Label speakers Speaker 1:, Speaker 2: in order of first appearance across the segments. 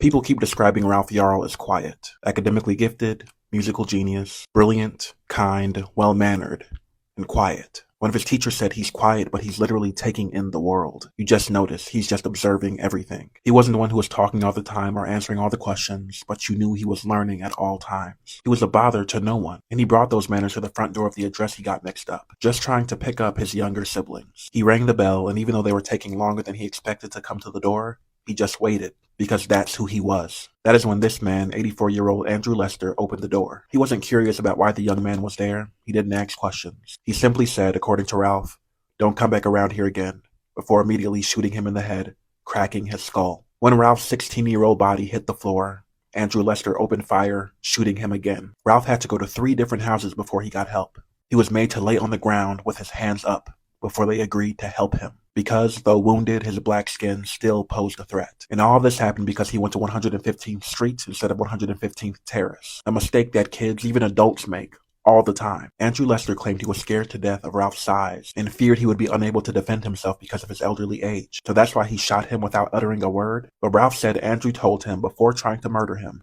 Speaker 1: People keep describing Ralph Yarl as quiet, academically gifted, musical genius, brilliant, kind, well-mannered, and quiet. One of his teachers said he's quiet, but he's literally taking in the world. You just notice he's just observing everything. He wasn't the one who was talking all the time or answering all the questions, but you knew he was learning at all times. He was a bother to no one, and he brought those manners to the front door of the address he got mixed up, just trying to pick up his younger siblings. He rang the bell, and even though they were taking longer than he expected to come to the door, he just waited, because that's who he was. That is when this man, 84-year-old Andrew Lester, opened the door. He wasn't curious about why the young man was there. He didn't ask questions. He simply said, according to Ralph, "Don't come back around here again," before immediately shooting him in the head, cracking his skull. When Ralph's 16-year-old body hit the floor, Andrew Lester opened fire, shooting him again. Ralph had to go to 3 different houses before he got help. He was made to lay on the ground with his hands up before they agreed to help him, because, though wounded, his black skin still posed a threat. And all this happened because he went to 115th Street instead of 115th Terrace, a mistake that kids, even adults, make all the time. Andrew Lester claimed he was scared to death of Ralph's size and feared he would be unable to defend himself because of his elderly age, so that's why he shot him without uttering a word. But Ralph said Andrew told him before trying to murder him,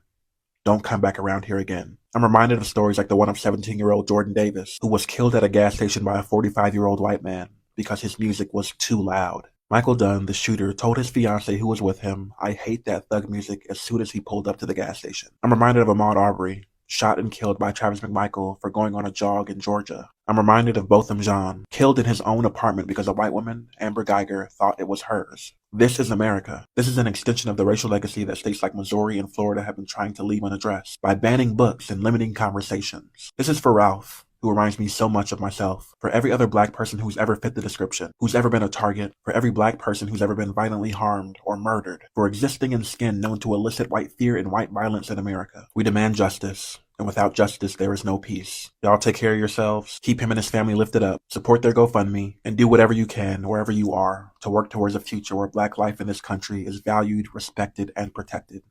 Speaker 1: "Don't come back around here again." I'm reminded of stories like the one of 17-year-old Jordan Davis, who was killed at a gas station by a 45-year-old white man because his music was too loud. Michael Dunn, the shooter, told his fiancée who was with him, "I hate that thug music," as soon as he pulled up to the gas station. I'm reminded of Ahmaud Arbery, shot and killed by Travis McMichael for going on a jog in Georgia. I'm reminded of Botham Jean, killed in his own apartment because a white woman, Amber Geiger, thought it was hers. This is America. This is an extension of the racial legacy that states like Missouri and Florida have been trying to leave unaddressed by banning books and limiting conversations. This is for Ralph, who reminds me so much of myself, for every other black person who's ever fit the description, who's ever been a target, for every black person who's ever been violently harmed or murdered, for existing in skin known to elicit white fear and white violence in America. We demand justice. And without justice, there is no peace. Y'all take care of yourselves, keep him and his family lifted up, support their GoFundMe, and do whatever you can, wherever you are, to work towards a future where black life in this country is valued, respected, and protected.